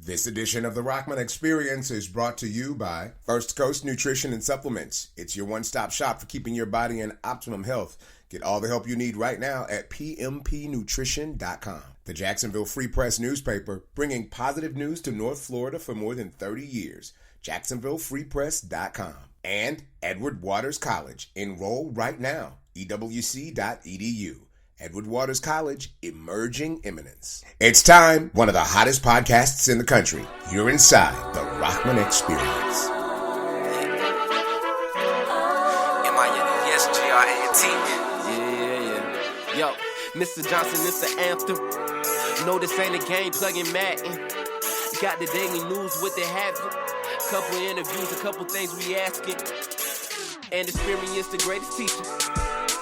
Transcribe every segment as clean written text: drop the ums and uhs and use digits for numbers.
This edition of the Rahman Experience is brought to you by First Coast Nutrition and Supplements. It's your one-stop shop for keeping your body in optimum health. Get all the help you need right now at pmpnutrition.com. The Jacksonville Free Press newspaper, bringing positive news to North Florida for more than 30 years. JacksonvilleFreePress.com. And Edward Waters College. Enroll right now. ewc.edu. Edward Waters College, emerging eminence. It's time, one of the hottest podcasts in the country. You're inside the Rahman Experience. M-I-N-E-S-G-R-A-N-T. Yo, Mr. Johnson, it's the anthem. No, this ain't a game, plugging Madden. Got the daily news, what they having. Couple interviews, a couple things we asking. And experience the greatest teacher.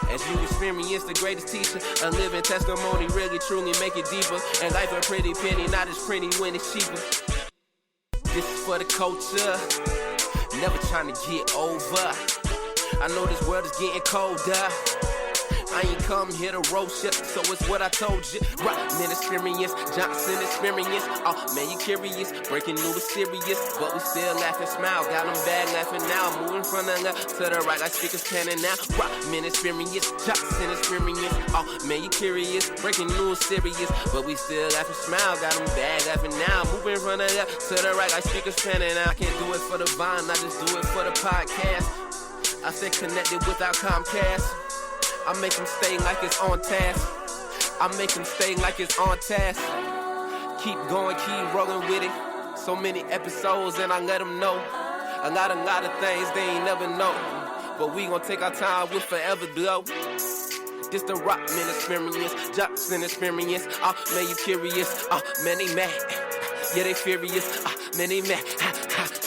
As you experience the greatest teacher, a living testimony, really truly make it deeper. And life a pretty penny, not as pretty when it's cheaper. This is for the culture, never trying to get over. I know this world is getting colder. I ain't come here to roast ya, so it's what I told you. Rahman experience, Johnson experience. Oh man, you curious, breaking news is serious, but we still laugh and smile. Got them bad laughing now, moving from the left to the right like speakers panning now. Rahman experience, Johnson experience. Oh man, you curious, breaking news serious, but we still laugh and smile. Got them bad laughing now, moving from the left to the right like speakers panning now. I can't do it for the vine, I just do it for the podcast. I stay connected without Comcast. I make them stay like it's on task. I make them stay like it's on task. Keep going, keep rolling with it. So many episodes and I let them know. A lot of things they ain't never know. But we gon' take our time with forever glow. This the Rahman experience, Johnson experience. Oh man, you curious. Oh man, they mad. Yeah, they furious. Man, they mad.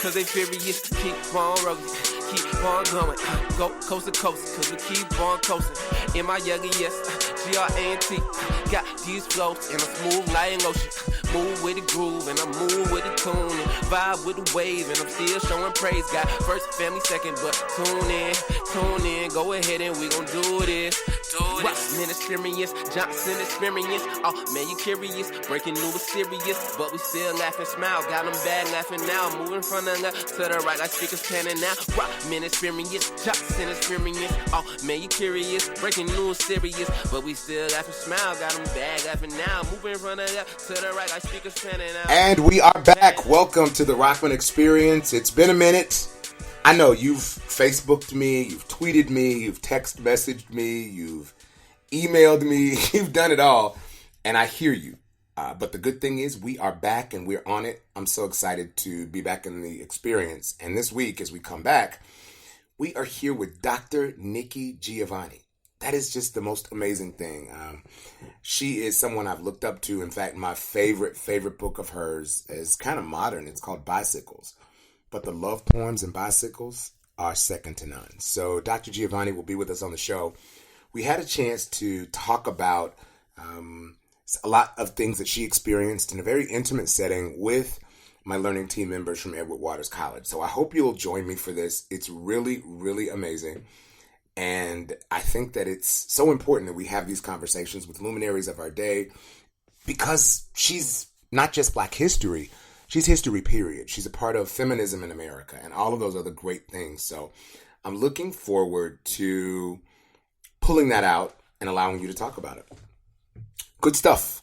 Cause they furious. Keep on rolling. Keep on going, go coast to coast, cause we keep on coasting. M-I-N-E-S-G-R-A-N-T. Got these flows in a smooth light lotion. Move with the groove and I move with the tune. And vibe with the wave and I'm still showing praise. Got first, family second, but tune in, go ahead and we gon' do this. Rahman experience, Johnson experience. Oh man, you curious, breaking news serious, but we still laugh and smile. Got them bad laughing now, moving from the left to the right like speakers panning now. Rahman experience, Johnson experience. Oh man, you curious, breaking news serious, but we still laugh and smile. Got them bad laughing now, moving from the left to the right like speakers panning now. And we are back. Welcome to the Rahman Experience. It's been a minute. I know you've Facebooked me, you've tweeted me, you've text messaged me, you've emailed me, you've done it all, and I hear you. But the good thing is we are back and we're on it. I'm so excited to be back in the experience. And this week, as we come back, we are here with Dr. Nikki Giovanni. That is just the most amazing thing. She is someone I've looked up to. In fact, my favorite book of hers is kind of modern. It's called Bicycles. But the love poems in Bicycles are second to none. So Dr. Giovanni will be with us on the show. We had a chance to talk about a lot of things that she experienced in a very intimate setting with my learning team members from Edward Waters College. So I hope you'll join me for this. It's really, really amazing. And I think that it's so important that we have these conversations with luminaries of our day because she's not just Black history. She's history, period. She's a part of feminism in America and all of those other great things. So I'm looking forward to pulling that out and allowing you to talk about it. Good stuff.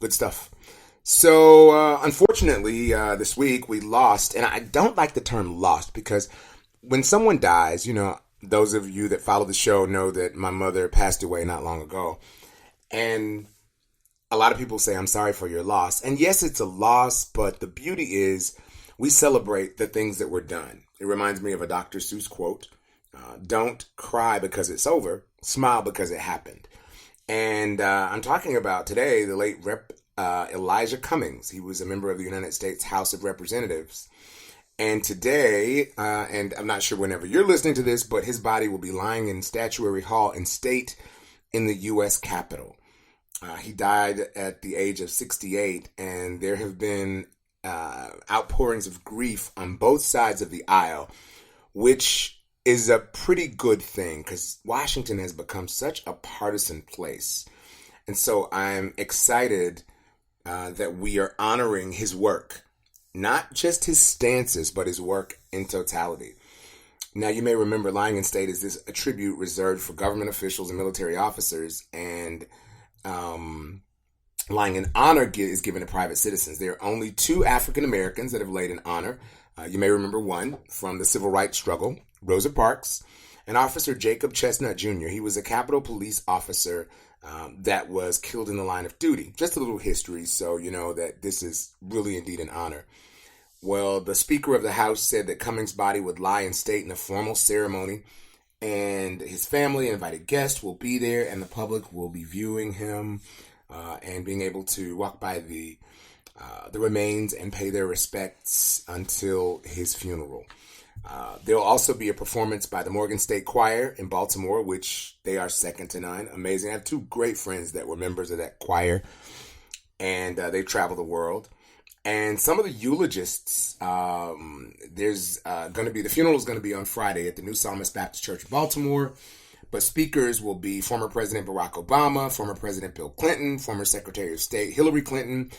So unfortunately, this week we lost, and I don't like the term lost because when someone dies, you know, those of you that follow the show know that my mother passed away not long ago. And a lot of people say, I'm sorry for your loss. And yes, it's a loss, but the beauty is we celebrate the things that were done. It reminds me of a Dr. Seuss quote, don't cry because it's over, smile because it happened. And I'm talking about today the late Rep. Elijah Cummings. He was a member of the United States House of Representatives. And today, and I'm not sure whenever you're listening to this, but his body will be lying in Statuary Hall in State in the U.S. Capitol. He died at the age of 68, and there have been outpourings of grief on both sides of the aisle, which is a pretty good thing because Washington has become such a partisan place. And so I'm excited that we are honoring his work not just his stances, but his work in totality. Now, you may remember lying in state is this a tribute reserved for government officials and military officers, and lying in honor is given to private citizens. There are only 2 African Americans that have laid in honor. You may remember one from the civil rights struggle, Rosa Parks, and Officer Jacob Chestnut Jr. He was a Capitol Police officer that was killed in the line of duty. Just a little history so you know that this is really indeed an honor. Well, the Speaker of the House said that Cummings' body would lie in state in a formal ceremony, and his family and invited guests will be there, and the public will be viewing him and being able to walk by the remains and pay their respects until his funeral. There will also be a performance by the Morgan State Choir in Baltimore, which they are second to none. Amazing. I have 2 great friends that were members of that choir, and they travel the world. And some of the eulogists, the funeral is going to be on Friday at the New Psalmist Baptist Church in Baltimore. But speakers will be former President Barack Obama, former President Bill Clinton, former Secretary of State Hillary Clinton,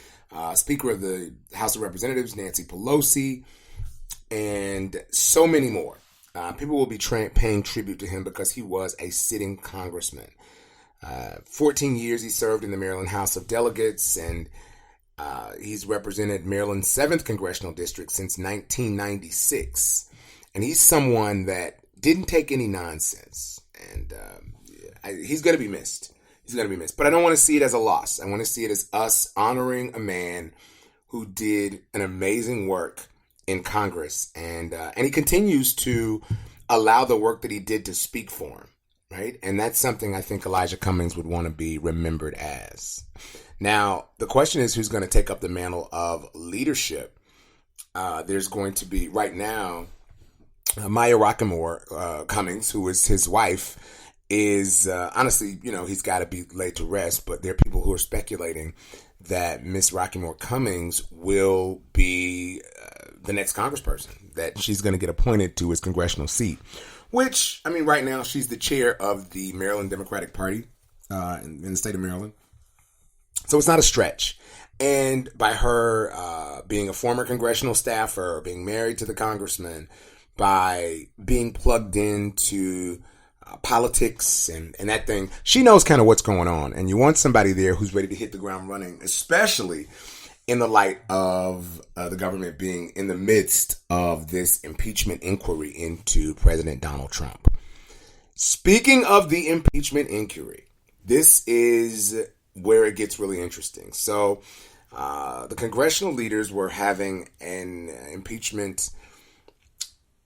Speaker of the House of Representatives Nancy Pelosi, and so many more. People will be paying tribute to him because he was a sitting congressman. 14 years he served in the Maryland House of Delegates, and he's represented Maryland's 7th congressional district since 1996. And he's someone that didn't take any nonsense. And he's going to be missed. He's going to be missed. But I don't want to see it as a loss. I want to see it as us honoring a man who did an amazing work in Congress. And he continues to allow the work that he did to speak for him. Right? And that's something I think Elijah Cummings would want to be remembered as. Now, the question is who's going to take up the mantle of leadership. There's going to be, right now, Maya Rockemore Cummings, who is his wife, is honestly, he's got to be laid to rest. But there are people who are speculating that Miss Rockemore Cummings will be the next congressperson, that she's going to get appointed to his congressional seat, which, right now she's the chair of the Maryland Democratic Party in the state of Maryland. So it's not a stretch. And by her being a former congressional staffer, being married to the congressman, by being plugged into politics and that thing, she knows kind of what's going on. And you want somebody there who's ready to hit the ground running, especially in the light of the government being in the midst of this impeachment inquiry into President Donald Trump. Speaking of the impeachment inquiry, this is where it gets really interesting. So the congressional leaders were having an impeachment,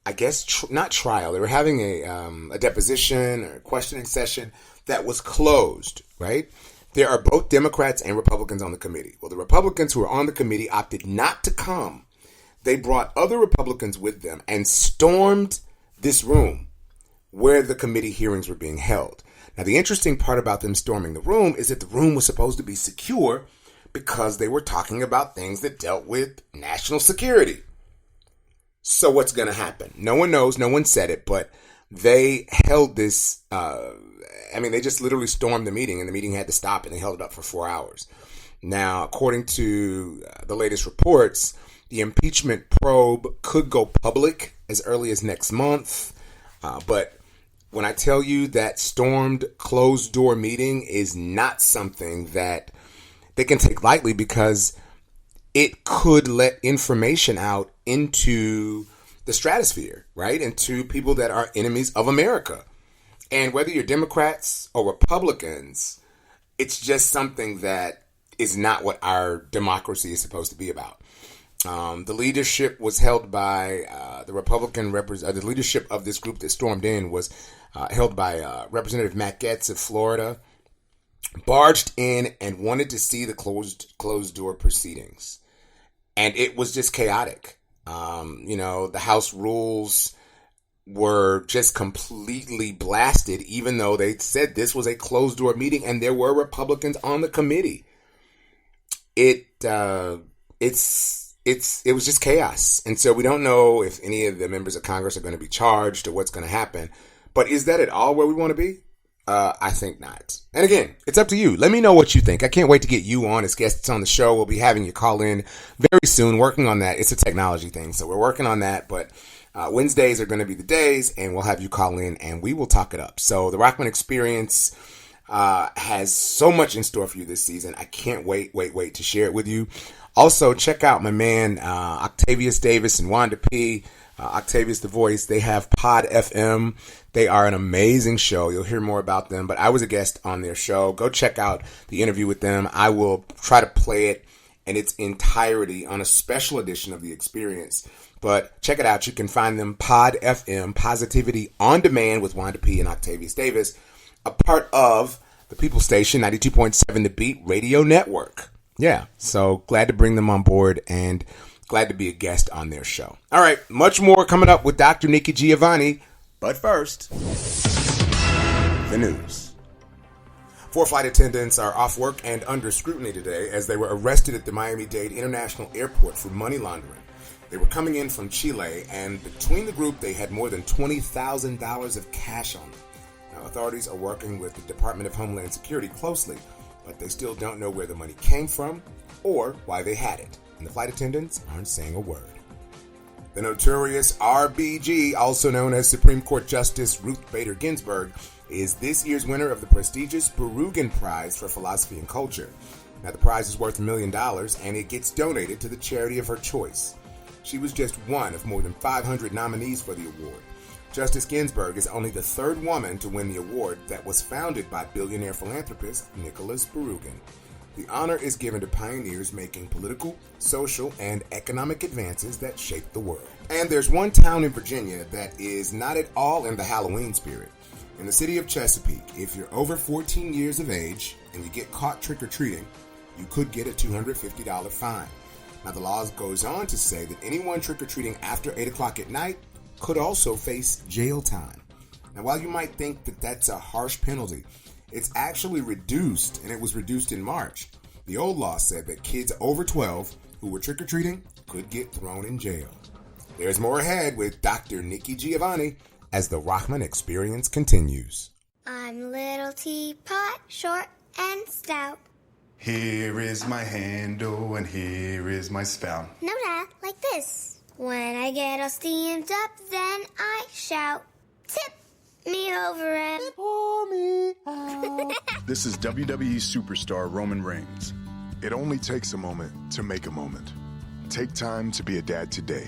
I guess, not trial. They were having a deposition or a questioning session that was closed, right? There are both Democrats and Republicans on the committee. Well, the Republicans who were on the committee opted not to come. They brought other Republicans with them and stormed this room where the committee hearings were being held. Now, the interesting part about them storming the room is that the room was supposed to be secure because they were talking about things that dealt with national security. So what's going to happen? No one knows. No one said it, but they held this. They just literally stormed the meeting, and the meeting had to stop, and they held it up for 4 hours. Now, according to the latest reports, the impeachment probe could go public as early as next month. But when I tell you that stormed closed-door meeting is not something that they can take lightly, because it could let information out into the stratosphere, right? Into people that are enemies of America. And whether you're Democrats or Republicans, it's just something that is not what our democracy is supposed to be about. The leadership was held by the leadership of this group that stormed in was held by Representative Matt Gaetz of Florida, barged in and wanted to see the closed door proceedings. And it was just chaotic. The House rules were just completely blasted, even though they said this was a closed door meeting and there were Republicans on the committee. It was just chaos. And so we don't know if any of the members of Congress are going to be charged or what's going to happen. But is that at all where we want to be? I think not. And again, it's up to you. Let me know what you think. I can't wait to get you on as guests on the show. We'll be having you call in very soon, working on that. It's a technology thing, so we're working on that. But Wednesdays are going to be the days, and we'll have you call in, and we will talk it up. So the Rahman Experience has so much in store for you this season. I can't wait to share it with you. Also, check out my man Octavius Davis and Wanda P. Octavius the Voice. They have Pod FM. They are an amazing show. You'll hear more about them, but I was a guest on their show. Go check out the interview with them. I will try to play it in its entirety on a special edition of The Experience. But check it out. You can find them, Pod FM, Positivity on Demand with Wanda P. and Octavius Davis, a part of the People Station, 92.7 The Beat Radio Network. Yeah, so glad to bring them on board and glad to be a guest on their show. All right, much more coming up with Dr. Nikki Giovanni. But first, the news. 4 flight attendants are off work and under scrutiny today as they were arrested at the Miami-Dade International Airport for money laundering. They were coming in from Chile, and between the group, they had more than $20,000 of cash on them. Now, authorities are working with the Department of Homeland Security closely, but they still don't know where the money came from or why they had it. And the flight attendants aren't saying a word. The notorious RBG, also known as Supreme Court Justice Ruth Bader Ginsburg, is this year's winner of the prestigious Berugin Prize for Philosophy and Culture. Now, the prize is worth $1 million, and it gets donated to the charity of her choice. She was just one of more than 500 nominees for the award. Justice Ginsburg is only the third woman to win the award that was founded by billionaire philanthropist Nicholas Berugin. The honor is given to pioneers making political, social, and economic advances that shaped the world. And there's one town in Virginia that is not at all in the Halloween spirit. In the city of Chesapeake, if you're over 14 years of age and you get caught trick-or-treating, you could get a $250 fine. Now, the law goes on to say that anyone trick-or-treating after 8 o'clock at night could also face jail time. Now, while you might think that that's a harsh penalty, it's actually reduced, and it was reduced in March. The old law said that kids over 12 who were trick-or-treating could get thrown in jail. There's more ahead with Dr. Nikki Giovanni as the Rahman Experience continues. I'm little teapot, short and stout. Here is my handle and here is my spout. No, Dad, like this. When I get all steamed up, then I shout, tip me over and pour me out. This is WWE superstar Roman Reigns. It only takes a moment to make a moment. Take time to be a dad today.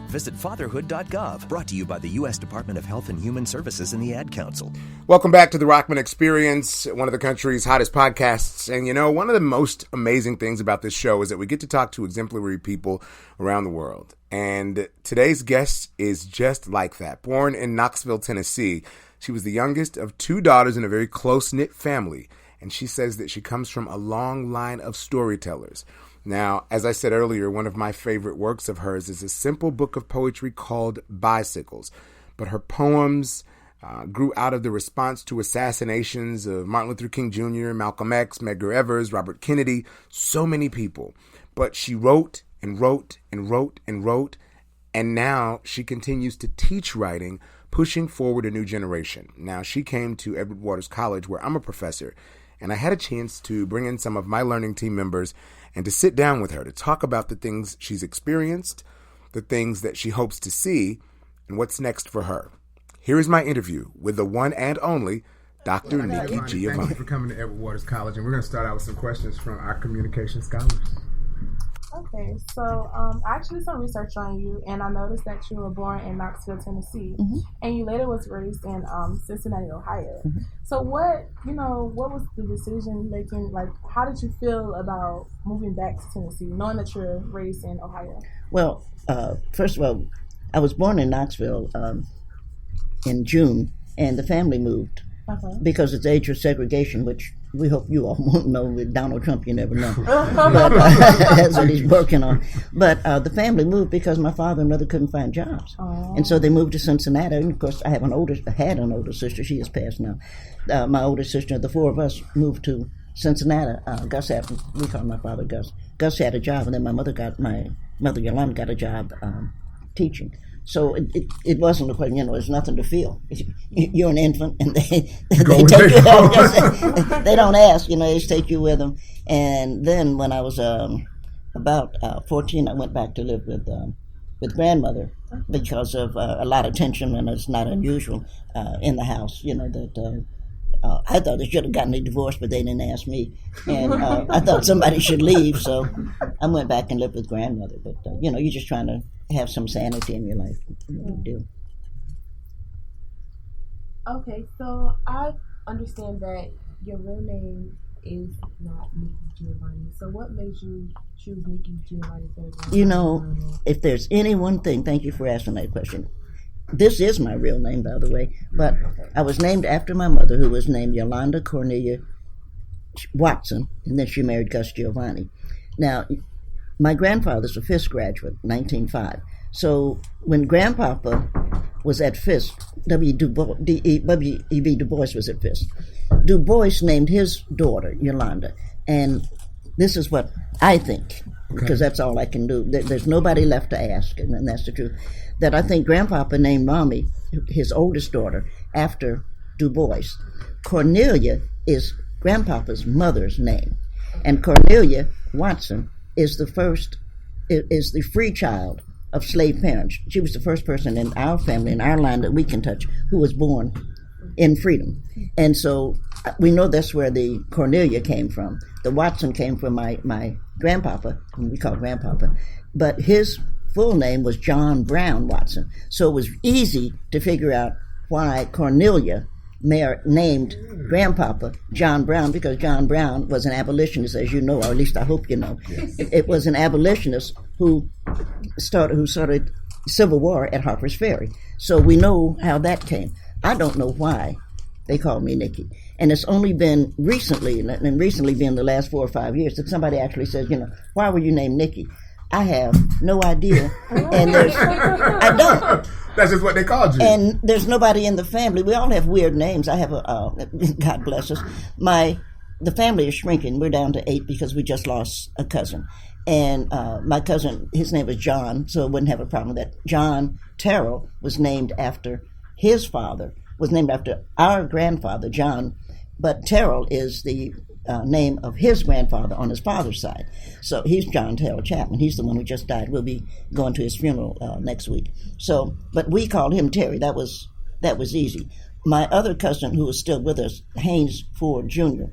Visit fatherhood.gov, brought to you by the U.S. Department of Health and Human Services and the Ad Council. Welcome back to the Rahman Experience, one of the country's hottest podcasts. And you know, one of the most amazing things about this show is that we get to talk to exemplary people around the world. And today's guest is just like that. Born in Knoxville, Tennessee, she was the youngest of 2 daughters in a very close-knit family. And she says that she comes from a long line of storytellers. Now, as I said earlier, one of my favorite works of hers is a simple book of poetry called Bicycles. But her poems grew out of the response to assassinations of Martin Luther King Jr., Malcolm X, Medgar Evers, Robert Kennedy, so many people. But she wrote and wrote and wrote and wrote, and now she continues to teach writing, pushing forward a new generation. Now, she came to Edward Waters College, where I'm a professor, and I had a chance to bring in some of my learning team members and to sit down with her to talk about the things she's experienced, the things that she hopes to see, and what's next for her. Here is my interview with the one and only Dr. Nikki Giovanni. Thank you for coming to Edward Waters College, and we're going to start out with some questions from our communication scholars. Okay, so I actually did some research on you, and I noticed that you were born in Knoxville, Tennessee, and you later was raised in Cincinnati, Ohio. So what was the decision making? Like, how did you feel about moving back to Tennessee, knowing that you're raised in Ohio? Well, first of all, I was born in Knoxville in June, and the family moved because it's age of segregation, which we hope you all won't know. With Donald Trump, you never know. But that's what he's working on. But the family moved because my father and mother couldn't find jobs. And so they moved to Cincinnati. And of course, I had an older sister. She has passed now. My older sister, the 4 of us moved to Cincinnati. Gus had, we call my father Gus. Gus had a job, and then my mother Yolanda got a job teaching. So it wasn't a question, there's nothing to feel. You're an infant, and they take you. They don't ask, they just take you with them. And then when I was about 14, I went back to live with grandmother because of a lot of tension, and it's not unusual in the house. That I thought they should have gotten a divorce, but they didn't ask me, and I thought somebody should leave, so I went back and lived with grandmother. But you're just trying to have some sanity in your life. No big deal. Okay, so I understand that your real name is not Nikki Giovanni. So what made you choose Nikki Giovanni? If there's any one thing, thank you for asking that question. This is my real name, by the way, but I was named after my mother, who was named Yolanda Cornelia Watson, and then she married Gus Giovanni. Now, my grandfather's a Fisk graduate, 1905. So when Grandpapa was at Fisk, W.E.B. Du Bois was at Fisk. Du Bois named his daughter Yolanda, and this is what I think, because that's all I can do. There's nobody left to ask, and that's the truth. That I think Grandpapa named Mommy, his oldest daughter, after Du Bois. Cornelia is Grandpapa's mother's name, and Cornelia Watson is the free child of slave parents. She was the first person in our family, in our line that we can touch, who was born in freedom. And so we know that's where the Cornelia came from. The Watson came from my grandpapa, whom we call Grandpapa, but his full name was John Brown Watson. So it was easy to figure out why Cornelia named Grandpapa John Brown, because John Brown was an abolitionist, as you know, or at least I hope you know. Yes. It was an abolitionist who started Civil War at Harper's Ferry. So we know how that came. I don't know why they called me Nikki. And it's only been recently, and recently being the last 4 or 5 years, that somebody actually says, why were you named Nikki? I have no idea, and I don't. That's just what they called you. And there's nobody in the family. We all have weird names. I have God bless us. The family is shrinking. We're down to 8 because we just lost a cousin. And my cousin, his name was John, so I wouldn't have a problem with that. John Terrell was named after his father, was named after our grandfather, John, but Terrell is the name of his grandfather on his father's side. So he's John Terrell Chapman. He's the one who just died. We'll be going to his funeral next week. So, but we called him Terry. That was easy. My other cousin, who is still with us, Haynes Ford Jr.,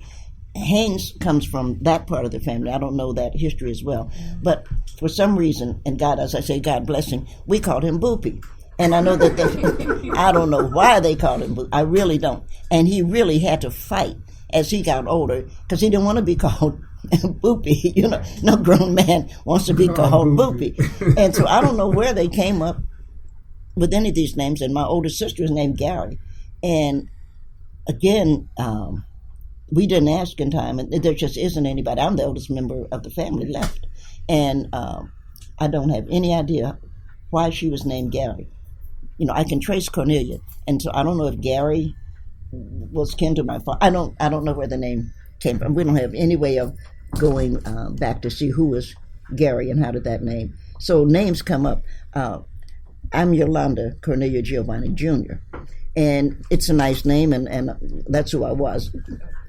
Haynes comes from that part of the family. I don't know that history as well. But for some reason, and God, as I say, God bless him, we called him Boopy. And I know that I don't know why they called him Boopy. I really don't. And he really had to fight as he got older, because he didn't want to be called Boopy. No grown man wants to be called Boopy. And so I don't know where they came up with any of these names. And my older sister is named Gary. And again, we didn't ask in time, and there just isn't anybody. I'm the oldest member of the family left. And I don't have any idea why she was named Gary. I can trace Cornelia, and so I don't know if Gary was kin to my father. I don't know where the name came from. We don't have any way of going back to see who was Gary and how did that name. So names come up. I'm Yolanda Cornelia Giovanni Jr., and it's a nice name, and that's who I was.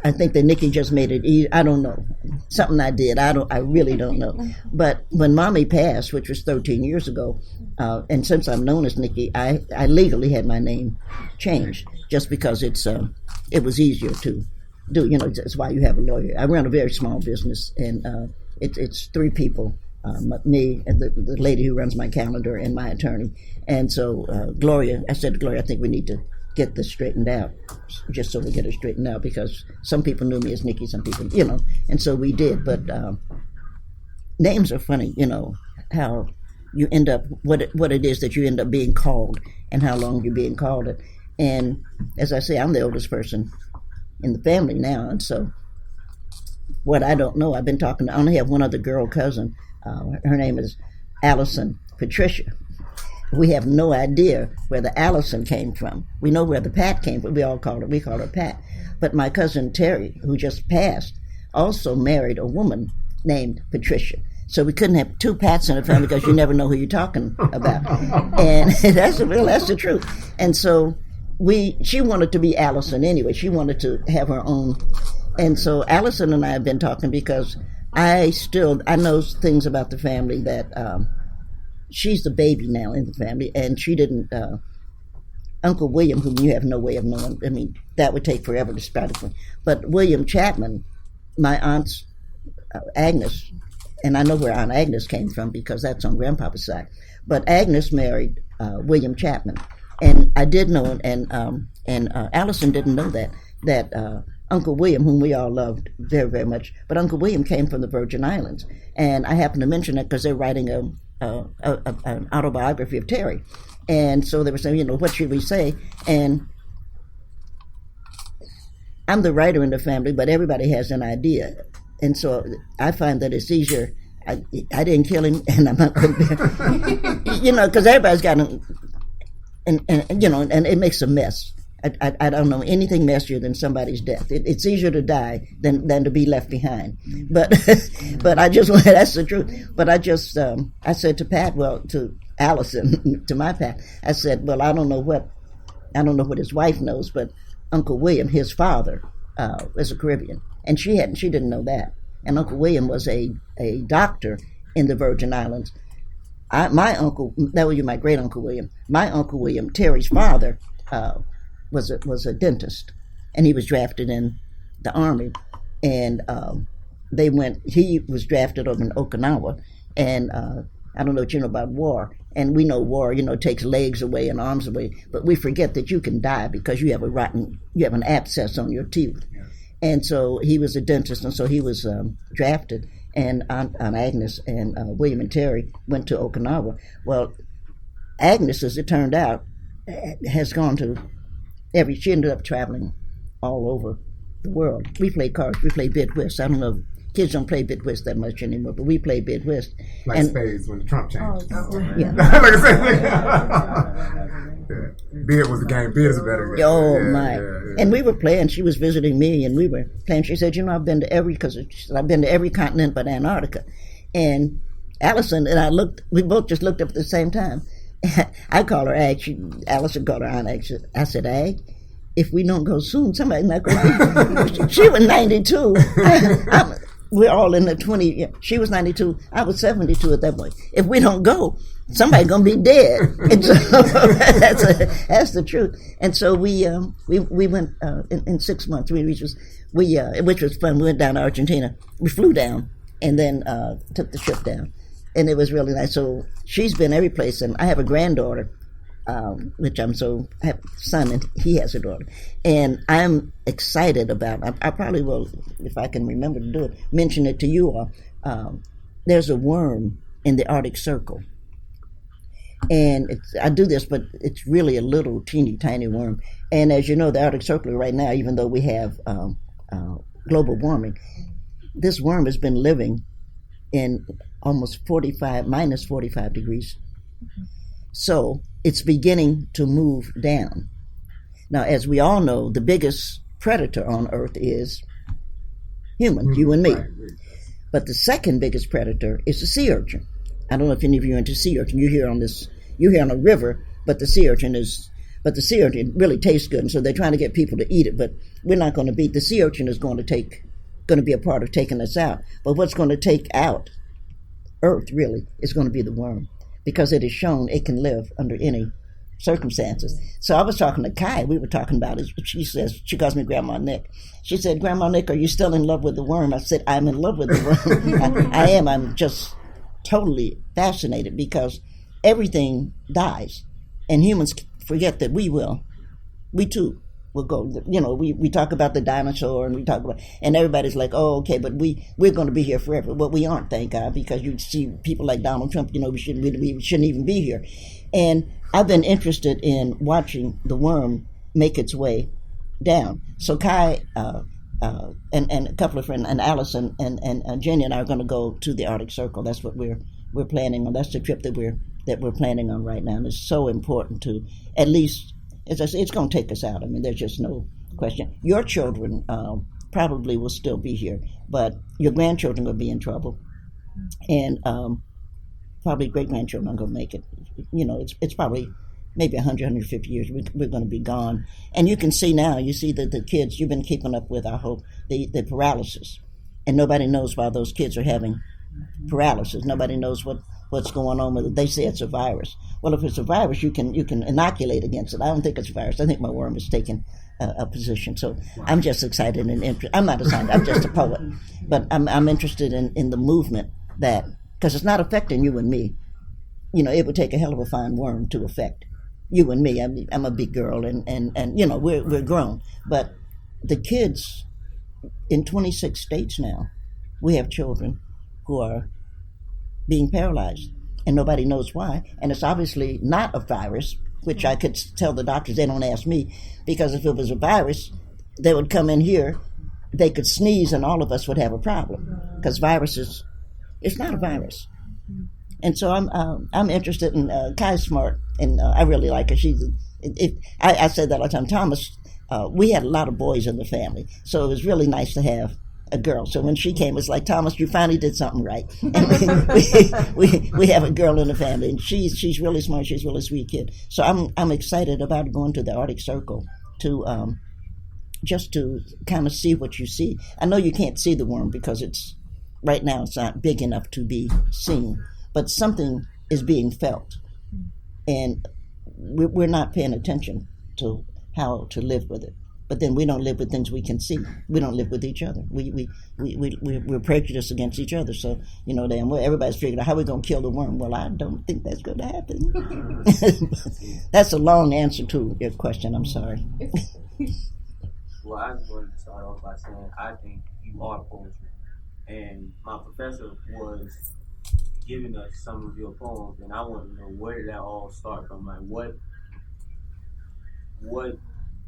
I think that Nikki just made it easy. I don't know. Something I did. I really don't know. But when Mommy passed, which was 13 years ago, and since I'm known as Nikki, I legally had my name changed just because it was easier to do. That's why you have a lawyer. I run a very small business, and it's 3 people, me and the lady who runs my calendar and my attorney. And so Gloria, I said to Gloria, I think we need to get this straightened out, just so we get it straightened out, because some people knew me as Nikki, some people, and so we did. But names are funny, how you end up, what it is that you end up being called and how long you're being called it. And as I say, I'm the oldest person in the family now, and so what I don't know, I only have one other girl cousin. Her name is Allison Patricia. We have no idea where the Allison came from. We know where the Pat came from. We call her Pat. But my cousin Terry, who just passed, also married a woman named Patricia. So we couldn't have two Pats in the family because you never know who you're talking about. And that's the truth. And so she wanted to be Allison anyway. She wanted to have her own. And so Allison and I have been talking because I know things about the family that she's the baby now in the family, and she didn't, Uncle William, whom you have no way of knowing, I mean, that would take forever to start it. But William Chapman, my aunt's Agnes, and I know where Aunt Agnes came from because that's on Grandpapa's side, but Agnes married William Chapman. And I did know, and Allison didn't know that Uncle William, whom we all loved very, very much, but Uncle William came from the Virgin Islands. And I happen to mention that because they're writing an autobiography of Terry. And so they were saying, what should we say? And I'm the writer in the family, but everybody has an idea. And so I find that it's easier. I didn't kill him, and I'm not going to, because everybody's got and it makes a mess. I don't know anything messier than somebody's death. It's easier to die than to be left behind. But I just that's the truth. But I just I said to Allison, to my Pat, I said, well, I don't know what his wife knows, but Uncle William, his father, is a Caribbean, and she didn't know that. And Uncle William was a doctor in the Virgin Islands. My uncle, that was my great Uncle William. My Uncle William, Terry's father, was a dentist, and he was drafted in the Army, and he was drafted over in Okinawa, and I don't know what you know about war, and we know war, takes legs away and arms away, but we forget that you can die because you have an abscess on your tooth. Yeah. And so he was a dentist, and so he was drafted, and Aunt Agnes and William and Terry went to Okinawa. Well, Agnes, as it turned out, has gone to she ended up traveling all over the world. We played cards. We played bid whist. I don't know if kids don't play bid whist that much anymore, but we played bid whist. Like spades when Trump changed. Yeah. Like I said, bid was the game. Bid is a better game. Oh, my. Yeah. And we were playing. She was visiting me, and we were playing. She said, I've been to every continent but Antarctica. And Allison and I we both just looked up at the same time. I call her Ag. Allison called her Aunt Ag. I said, Ag, if we don't go soon, somebody's not going to be. She was 92. We're all in the 20. She was 92. I was 72 at that point. If we don't go, somebody's going to be dead. And so that's the truth. And so we went in 6 months. Which was fun. We went down to Argentina. We flew down and then took the ship down. And it was really nice. So she's been every place, and I have a granddaughter, which I have a son, and he has a daughter. And I'm excited about, I probably will, if I can remember to do it, mention it to you all. There's a worm in the Arctic Circle. And I do this, but it's really a little teeny tiny worm. And as you know, the Arctic Circle right now, even though we have global warming, this worm has been living in almost minus 45 degrees. Mm-hmm. So it's beginning to move down. Now, as we all know, the biggest predator on Earth is human, you and me. But the second biggest predator is the sea urchin. I don't know if any of you are into sea urchin. You're here on a river, but the sea urchin really tastes good, and so they're trying to get people to eat it, but we're not going to beat. The sea urchin is going to be a part of taking us out. But what's going to take out Earth, really, is going to be the worm, because it is shown it can live under any circumstances. So I was talking to Kai. We were talking about it. She calls me Grandma Nick. She said, Grandma Nick, are you still in love with the worm? I said, I'm in love with the worm. I am. I'm just totally fascinated because everything dies. And humans forget that we too will go. We talk about the dinosaur and everybody's like, oh, okay, but we're going to be here forever. Well, we aren't, thank God, because you see people like Donald Trump, we shouldn't even be here. And I've been interested in watching the worm make its way down. So Kai and a couple of friends, and Allison and Jenny and I are going to go to the Arctic Circle. That's what we're planning on. That's the trip that we're planning on right now. And it's so important to at least, as I say, it's going to take us out. I mean, there's just no question. Your children probably will still be here, but your grandchildren will be in trouble and probably great-grandchildren aren't going to make it. It's probably maybe 100, 150 years, we're going to be gone. And you can see now, you see that the kids, you've been keeping up with, I hope, the paralysis. And nobody knows why those kids are having paralysis. Nobody knows what's going on with it. They say it's a virus. Well, if it's a virus, you can inoculate against it. I don't think it's a virus. I think my worm is taking a position. So I'm just excited and interested. I'm not a scientist. I'm just a poet. But I'm interested in the movement that, because it's not affecting you and me. It would take a hell of a fine worm to affect you and me. I'm a big girl, and we're grown. But the kids in 26 states now, we have children who are being paralyzed, and nobody knows why. And it's obviously not a virus, which I could tell the doctors they don't ask me, because if it was a virus, they would come in here, they could sneeze, and all of us would have a problem. Because viruses, it's not a virus. And so I'm interested in Kai's smart, and I really like her. I said that all the time. Thomas, we had a lot of boys in the family, so it was really nice to have a girl. So when she came, it's like, Thomas, you finally did something right. And we have a girl in the family, and she's really smart. She's a really sweet kid. So I'm excited about going to the Arctic Circle to just to kind of see what you see. I know you can't see the worm because right now it's not big enough to be seen. But something is being felt, and we're not paying attention to how to live with it. But then we don't live with things we can see. We don't live with each other. We're prejudiced against each other. So, damn well, everybody's figuring out how we're going to kill the worm. Well, I don't think that's going to happen. That's a long answer to your question. I'm sorry. Well, I just wanted to start off by saying I think you are poetry. And my professor was giving us some of your poems, and I want to know, where did that all start from? Like, what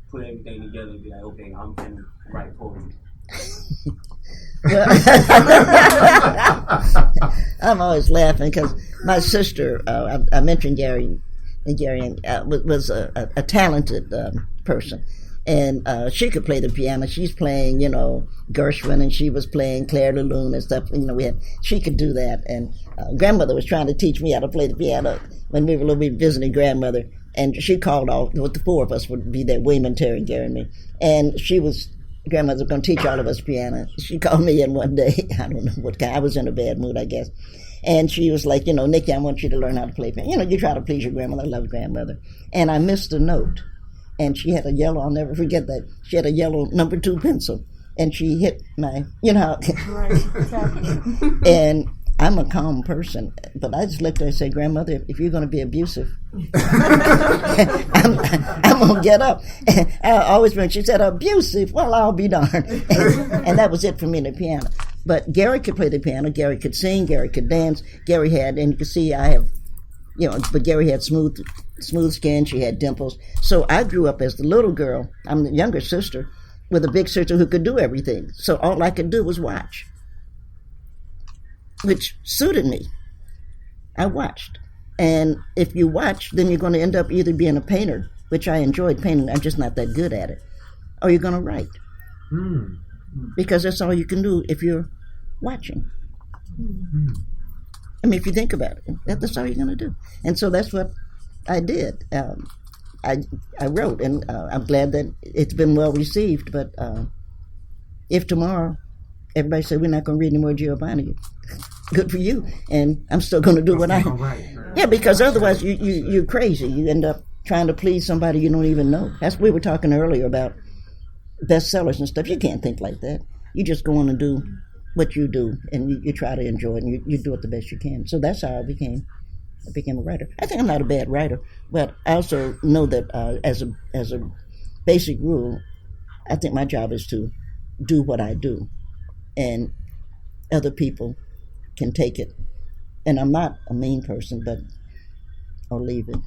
put everything together and be like, okay, I'm going to write poetry? I'm always laughing because my sister, I mentioned Gary, and Gary was a talented person. And she could play the piano. She's playing, Gershwin, and she was playing Claire de Lune and stuff. She could do that. And grandmother was trying to teach me how to play the piano when we were little. We were visiting grandmother, and she called all. With the four of us would be there: William, Terry, Gary, and me. And grandmother was going to teach all of us piano. She called me in one day. I don't know what kind. I was in a bad mood, I guess. And she was like, Nikki, I want you to learn how to play piano. You try to please your grandmother. I love grandmother. And I missed a note. And she had a yellow, I'll never forget that, she had a yellow number 2 pencil. And she hit my, Right, exactly. And I'm a calm person, but I just looked at her and said, Grandmother, if you're going to be abusive, I'm going to get up. And I always remember, she said, abusive, well, I'll be darned. And that was it for me in the piano. But Gary could play the piano, Gary could sing, Gary could dance, Gary had, and you can see I have, but Gary had smooth skin, she had dimples. So I grew up as the little girl, I'm the younger sister, with a big sister who could do everything. So all I could do was watch, which suited me. I watched. And if you watch, then you're going to end up either being a painter, which I enjoyed painting, I'm just not that good at it, or you're going to write. Because that's all you can do if you're watching. I mean, if you think about it, that's all you're going to do. And so that's what I did. I wrote, and I'm glad that it's been well received. But if tomorrow everybody said we're not going to read any more Giovanni, good for you. And I'm still going to do what I. Yeah, because otherwise you're crazy. You end up trying to please somebody you don't even know. We were talking earlier about bestsellers and stuff. You can't think like that. You just go on and do what you do, and you try to enjoy it, and you do it the best you can. So that's how I became a writer. I think I'm not a bad writer, but I also know that as a basic rule, I think my job is to do what I do, and other people can take it. And I'm not a mean person, but I'll leave it.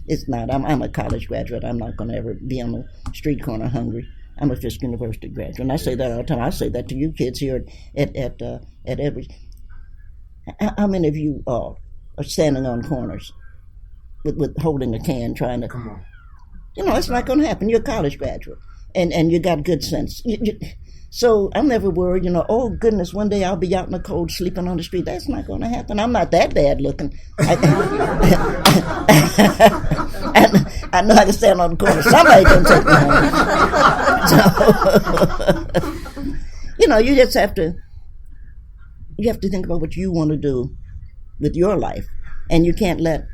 It's not. I'm a college graduate. I'm not going to ever be on the street corner hungry. I'm a Fisk University graduate, and I say that all the time. I say that to you kids here at Edwards. How many of you are standing on corners with holding a can, trying to? Come on. It's not going to happen. You're a college graduate, and you got good sense. So I'm never worried, oh goodness, one day I'll be out in the cold sleeping on the street. That's not going to happen. I'm not that bad looking. I know I can stand on the corner. Somebody can take me home. So, you just have to think about what you want to do with your life. And you can't let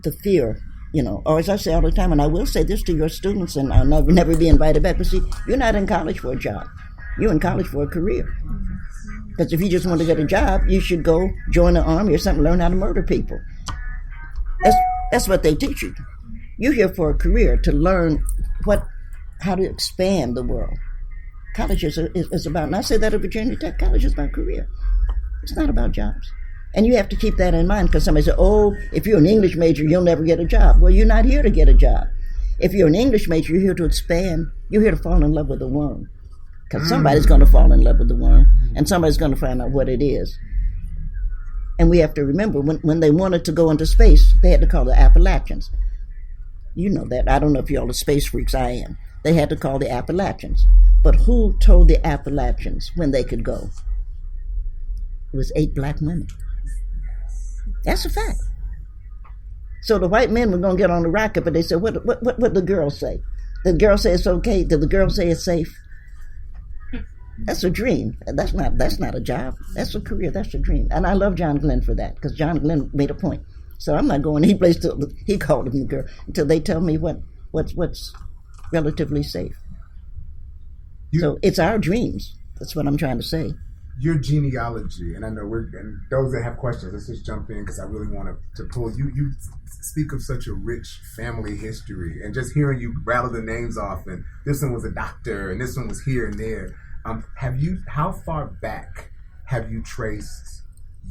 the fear, or as I say all the time, and I will say this to your students, and I'll never be invited back, but see, you're not in college for a job. You're in college for a career. Because if you just want to get a job, you should go join the army or something, learn how to murder people. That's what they teach you. You're here for a career, to learn how to expand the world. College is about, and I say that at Virginia Tech, college is about career. It's not about jobs. And you have to keep that in mind, because somebody says, if you're an English major, you'll never get a job. Well, you're not here to get a job. If you're an English major, you're here to expand. You're here to fall in love with the worm. Because somebody's going to fall in love with the worm, and somebody's going to find out what it is. And we have to remember, when they wanted to go into space, they had to call the Appalachians. You know that. I don't know if you're all the space freaks I am. They had to call the Appalachians. But who told the Appalachians when they could go? It was 8 black women. That's a fact. So the white men were going to get on the rocket, but they said, what the girls say? Did the girl say it's okay? Did the girl say it's safe? That's a dream. That's not a job. That's a career. That's a dream. And I love John Glenn for that, because John Glenn made a point. So I'm not going any place till he called him the girl until they tell me what's relatively safe. So it's our dreams. That's what I'm trying to say. Your genealogy, and I know and those that have questions, let's just jump in, because I really want to pull you. You speak of such a rich family history, and just hearing you rattle the names off, and this one was a doctor, and this one was here and there. How far back have you traced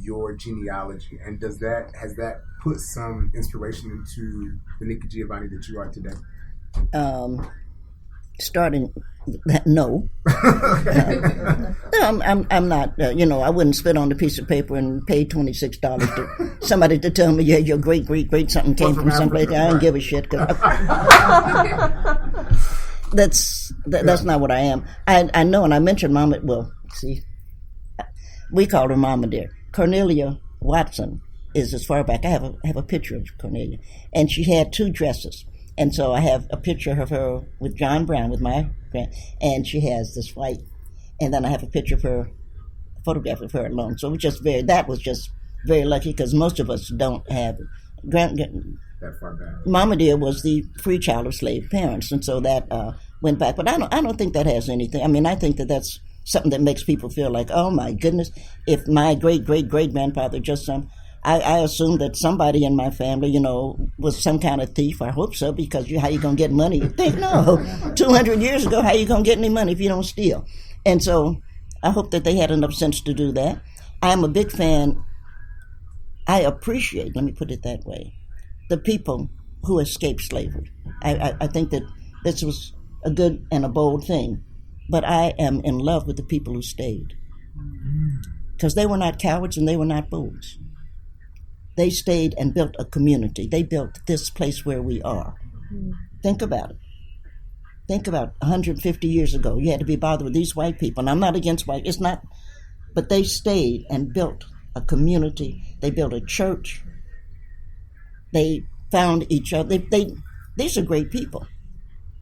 your genealogy, and has that put some inspiration into the Nikki Giovanni that you are today? Starting no. I'm not. I wouldn't spit on a piece of paper and pay $26 to somebody to tell me, yeah, your great something came from someplace. I don't give a shit. That's not what I am. I know, and I mentioned Mama. Well, see, we call her Mama dear. Cornelia Watson is as far back. I have a picture of Cornelia, and she had 2 dresses. And so I have a picture of her with John Brown, with my grand, and she has this white. And then I have a picture of her, a photograph of her alone. So that was just very lucky, because most of us don't have that far back. Mama dear was the free child of slave parents, and so that went back. But I don't think that has anything. I mean, I think that's something that makes people feel like, oh my goodness, if my great grandfather just some. I assume that somebody in my family, was some kind of thief. I hope so, because how you going to get money? You think, no, 200 years ago, how you going to get any money if you don't steal? And so I hope that they had enough sense to do that. I'm a big fan. I appreciate, let me put it that way, the people who escaped slavery. I think that this was a good and a bold thing, but I am in love with the people who stayed, because they were not cowards and they were not fools. They stayed and built a community. They built this place where we are. Think about it. Think about 150 years ago. You had to be bothered with these white people. And I'm not against white. It's not. But they stayed and built a community. They built a church. They found each other. These are great people.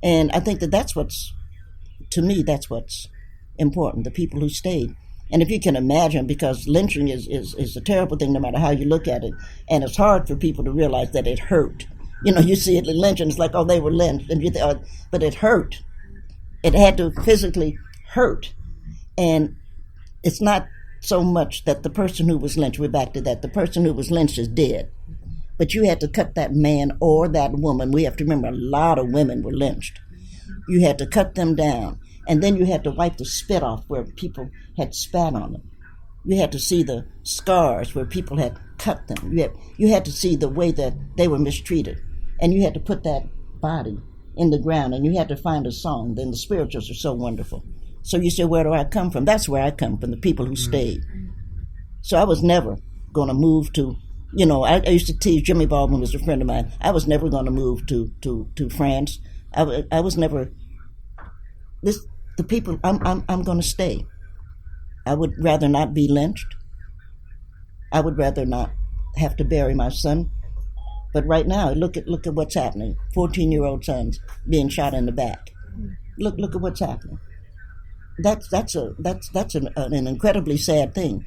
And I think that's what's important, the people who stayed. And if you can imagine, because lynching is a terrible thing no matter how you look at it, and it's hard for people to realize that it hurt. You see it in lynching, it's like, oh, they were lynched, but it hurt. It had to physically hurt. And it's not so much that the person who was lynched, we're back to that, the person who was lynched is dead. But you had to cut that man or that woman. We have to remember, a lot of women were lynched. You had to cut them down. And then you had to wipe the spit off where people had spat on them. You had to see the scars where people had cut them. You had to see the way that they were mistreated. And you had to put that body in the ground, and you had to find a song. Then the spirituals are so wonderful. So you say, where do I come from? That's where I come from, the people who stayed. So I was never going to move to, I used to tease, Jimmy Baldwin was a friend of mine. I was never going to move to France. I was never, the people, I'm going to stay. I would rather not be lynched. I would rather not have to bury my son. But right now, look at what's happening. 14-year-old sons being shot in the back. Look at what's happening. That's an incredibly sad thing.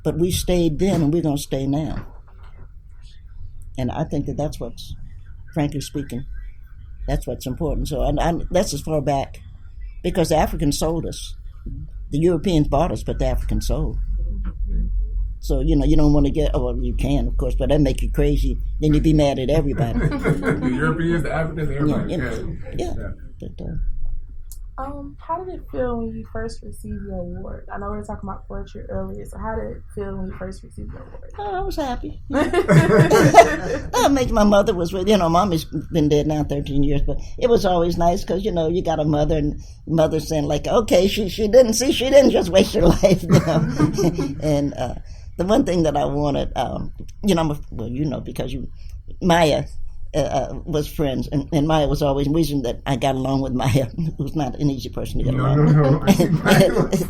But we stayed then, and we're going to stay now. And I think that's what's, frankly speaking, that's what's important. So that's as far back, because the Africans sold us. The Europeans bought us, but the Africans sold. So, you don't want to get, well, you can, of course, but that make you crazy. Then you'd be mad at everybody. The Europeans, the Africans, everybody. Yeah. But, how did it feel when you first received your award? I know we were talking about poetry earlier, so how did it feel when you first received your award? Oh, I was happy. My mother was, Mommy's been dead now 13 years, but it was always nice because, you got a mother, and mother saying like, okay, she didn't just waste her life, And the one thing that I wanted, because Maya was friends, and Maya was always the reason that I got along with Maya, who's not an easy person to get along with.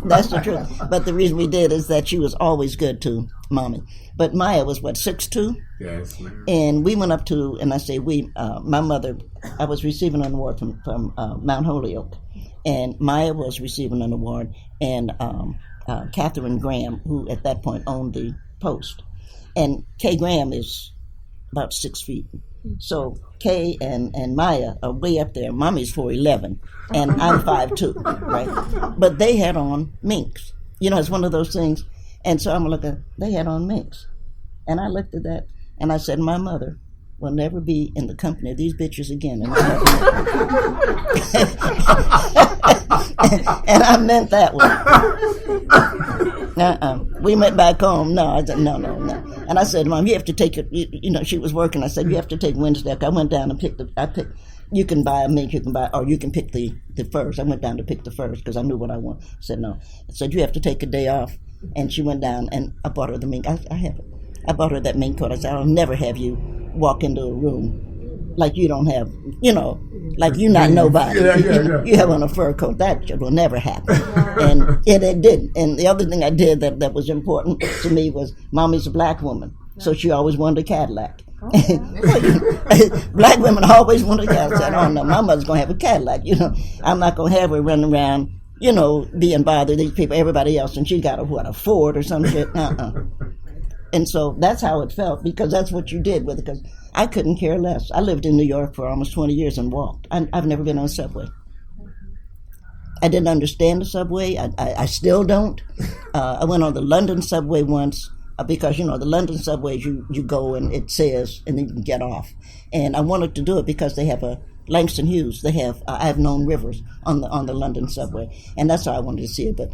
That's the truth. But the reason we did is that she was always good to Mommy. But Maya was, 6'2"? Yes, ma'am. And we went up to, and I say we, my mother, I was receiving an award from Mount Holyoke, and Maya was receiving an award, and Catherine Graham, who at that point owned the Post. And Kay Graham is about 6 feet. So Kay and Maya are way up there. Mommy's 4'11", and I'm 5'2", right? But they had on minks. It's one of those things. And so I'm looking, they had on minks. And I looked at that, and I said, my mother will never be in the company of these bitches again. And I meant that one. We went back home. No, I said, no. And I said, Mom, you have to take it. She was working. I said, you have to take Wednesday. I went down and picked you can buy a mink, or you can pick the furs. I went down to pick the furs because I knew what I want. I said, no. I said, you have to take a day off. And she went down, and I bought her the mink. I have it. I bought her that mink coat. I said, I'll never have you walk into a room like you don't have, like you're not nobody. Yeah. You have on a fur coat. That will never happen. And it didn't. And the other thing I did that was important to me was Mommy's a black woman, so she always wanted a Cadillac. Black women always wanted a Cadillac. I said, oh no, my mother's going to have a Cadillac. I'm not going to have her running around, being bothered, these people, everybody else, and she got a Ford or some shit. And so that's how it felt, because that's what you did with it, because I couldn't care less. I lived in New York for almost 20 years and walked. I've never been on a subway. I didn't understand the subway. I still don't. I went on the London subway once because, the London subways, you go and it says, and then you can get off. And I wanted to do it because they have a Langston Hughes. They have I've Known Rivers on the London subway. And that's how I wanted to see it. But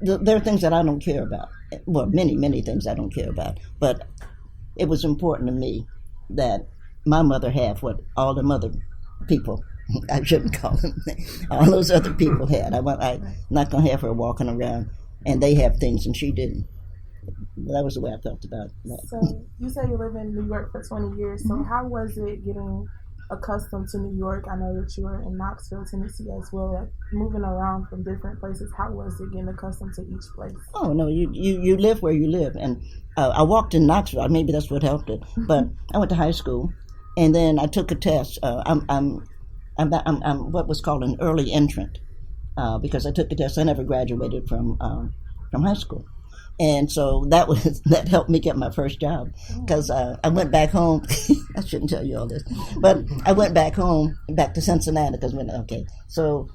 there are things that I don't care about. Well, many things I don't care about. But it was important to me that my mother had what all them other people, I shouldn't call them, all those other people had. I'm not going to have her walking around and they have things and she didn't. That was the way I felt about that. So you say you live in New York for 20 years. So how was it getting accustomed to New York? I know that you were in Knoxville, Tennessee as well, like moving around from different places. How was it getting accustomed to each place? Oh no, you live where you live, and I walked in Knoxville. Maybe that's what helped it. But I went to high school, and then I took a test. I'm what was called an early entrant because I took a test. I never graduated from high school. And so that helped me get my first job because I went back home. I shouldn't tell you all this, but I went back home, back to Cincinnati because so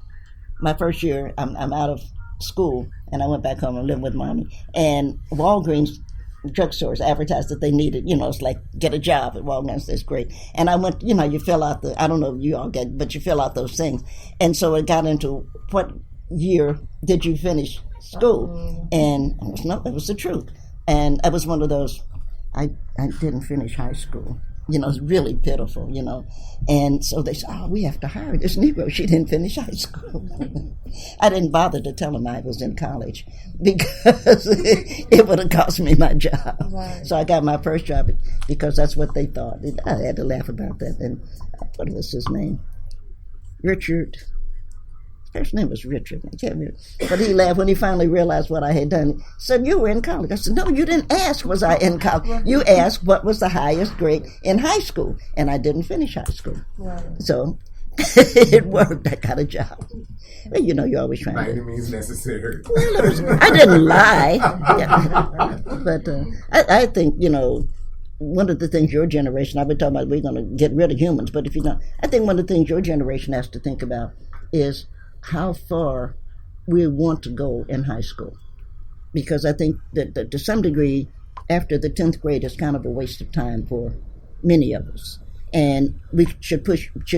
my first year I'm out of school and I went back home and lived with Mommy. And Walgreens drugstores advertised that they needed, it's like get a job at Walgreens. That's great. And I went, you fill out I don't know if you all get, but you fill out those things. And so it got into what year did you finish school? And it was the truth. And I was one of those, I didn't finish high school. It's really pitiful, And so they said, we have to hire this Negro. She didn't finish high school. I didn't bother to tell them I was in college because it would have cost me my job. Right. So I got my first job because that's what they thought. I had to laugh about that. And what was his name? Richard His name was Richard. I can't remember. But he laughed when he finally realized what I had done. He said, you were in college. I said, no, you didn't ask was I in college. You asked what was the highest grade in high school. And I didn't finish high school. Right. So it worked. I got a job. Well, you know, you're always trying by any means necessary. Well, I didn't lie. Yeah. But I think, you know, one of the things your generation, I've been talking about we're going to get rid of humans, but if you don't, I think one of the things your generation has to think about is how far we want to go in high school. Because I think that to some degree, after the 10th grade is kind of a waste of time for many of us. And we should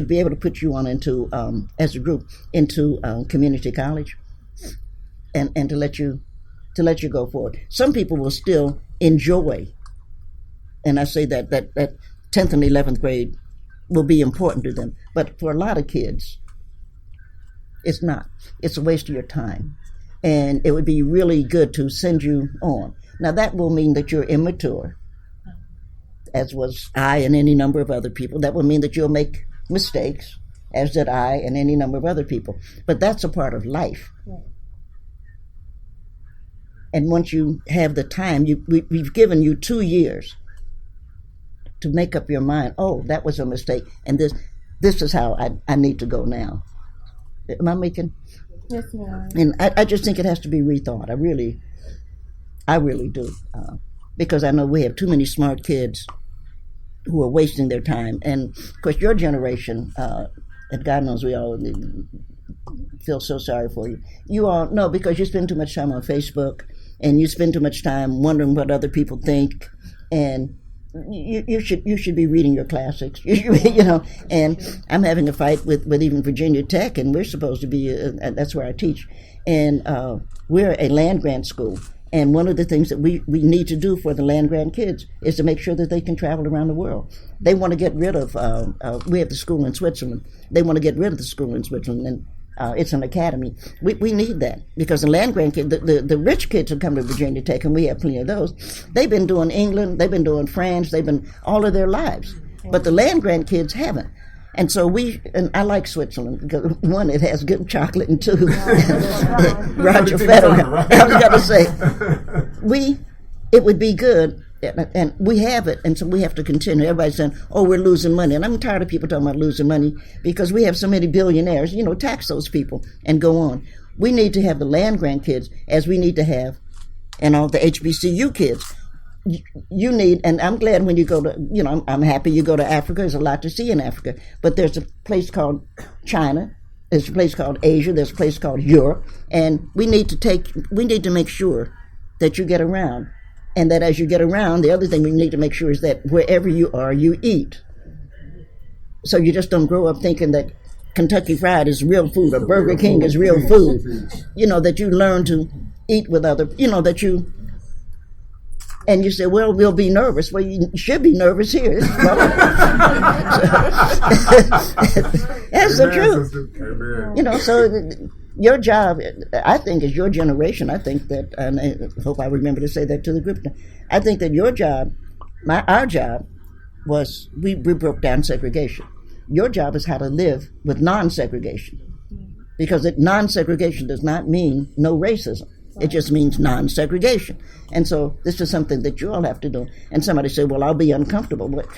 be able to put you on into, as a group, into community college and to let you go forward. Some people will still enjoy, and I say that 10th and 11th grade will be important to them. But for a lot of kids, it's not. It's a waste of your time. And it would be really good to send you on. Now, that will mean that you're immature, as was I and any number of other people. That will mean that you'll make mistakes, as did I and any number of other people. But that's a part of life. Right. And once you have the time, we've given you 2 years to make up your mind, oh, that was a mistake, and this is how I need to go now. Am I making? Yes, ma'am. And I just think it has to be rethought. I really do. Because I know we have too many smart kids who are wasting their time. And, of course, your generation, and God knows we all feel so sorry for you. You all know because you spend too much time on Facebook and you spend too much time wondering what other people think. And you should be reading your classics, you know. And I'm having a fight with even Virginia Tech, and we're supposed to be, that's where I teach. And we're a land-grant school. And one of the things that we need to do for the land-grant kids is to make sure that they can travel around the world. They want to get rid of, we have the school in Switzerland. They want to get rid of the school in Switzerland, and it's an academy. We need that because the land-grant kids, the rich kids who come to Virginia Tech, and we have plenty of those, they've been doing England, they've been doing France, they've been all of their lives. But the land-grant kids haven't. And so and I like Switzerland because, one, it has good chocolate, and two, Roger Federer. I was going to say, it would be good, and we have it, and so we have to continue. Everybody's saying, oh, we're losing money. And I'm tired of people talking about losing money because we have so many billionaires, you know, tax those people and go on. We need to have the land-grant kids as we need to have, and all the HBCU kids. You need, and I'm glad when you go to, you know, I'm happy you go to Africa. There's a lot to see in Africa. But there's a place called China. There's a place called Asia. There's a place called Europe. And we need to make sure that you get around. And that as you get around, the other thing we need to make sure is that wherever you are, you eat. So you just don't grow up thinking that Kentucky Fried is real food or Burger King is real food. You know, that you learn to eat with other, you know, that you... And you say, well, we'll be nervous. Well, you should be nervous here. That's the truth. You know, so your job, I think, is your generation. I think that, and I hope I remember to say that to the group. I think that your job, our job, was we broke down segregation. Your job is how to live with non-segregation. Because non-segregation does not mean no racism. It just means non-segregation. And so this is something that you all have to do. And somebody said, well, I'll be uncomfortable. But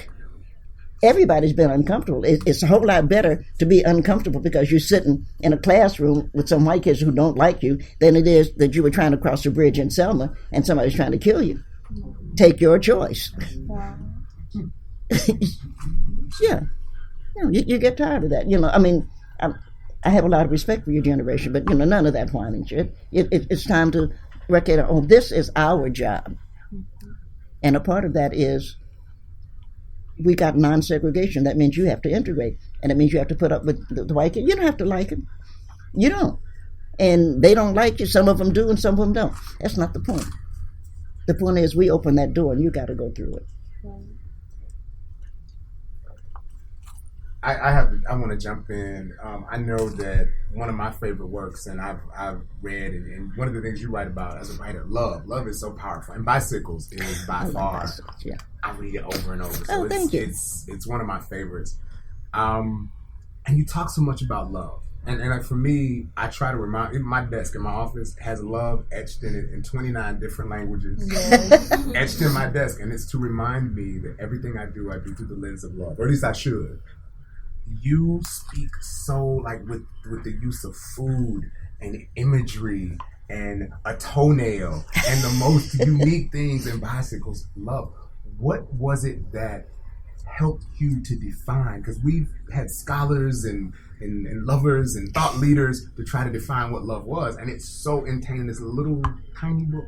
everybody's been uncomfortable. It's a whole lot better to be uncomfortable because you're sitting in a classroom with some white kids who don't like you than it is that you were trying to cross a bridge in Selma and somebody's trying to kill you. Take your choice. Yeah. You get tired of that. You know, I mean, I have a lot of respect for your generation, but, you know, none of that whining shit. It's time to recognize, oh, this is our job. And a part of that is we got non-segregation. That means you have to integrate. And it means you have to put up with the white kid. You don't have to like them. You don't. And they don't like you. Some of them do and some of them don't. That's not the point. The point is we open that door and you got to go through it. I want to jump in. I know that one of my favorite works, and I've read, and one of the things you write about as a writer, love is so powerful, and Bicycles is by far. Yeah. I read it over and over. So thank you. It's one of my favorites. And you talk so much about love, And for me, I try to remind. My desk in my office has love etched in it in 29 different languages, etched in my desk, and it's to remind me that everything I do through the lens of love, or at least I should. You speak so like with the use of food and imagery and a toenail and the most unique things in bicycles. Love. What was it that helped you to define? Because we've had scholars and lovers and thought leaders to try to define what love was, and it's so contained in this little tiny book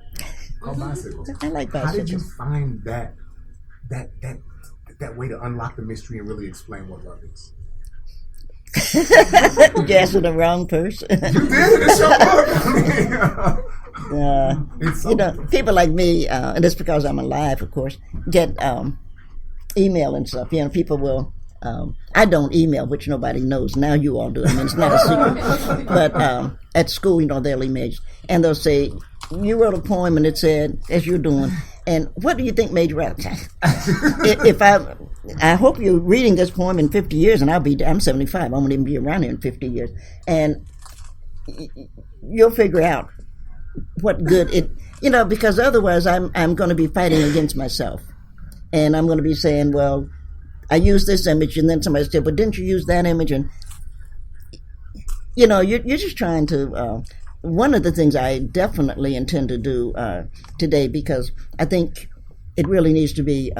called Bicycles. I like Bicycles. How did you find that way to unlock the mystery and really explain what love is? You asked the wrong person. You did. It's your book. People like me, and it's because I'm alive, of course, get email and stuff. People will. I don't email, which nobody knows. Now you all do. I mean, it's not a secret. But at school, they'll email, and they'll say, "You wrote a poem, and it said, as you're doing, and what do you think made you write it?" I hope you're reading this poem in 50 years, and I'm 75. I won't even be around here in 50 years, and you'll figure out what good it, because otherwise I'm going to be fighting against myself, and I'm going to be saying, well, I used this image, and then somebody said, but didn't you use that image? And you're just trying to. One of the things I definitely intend to do today, because I think it really needs to be.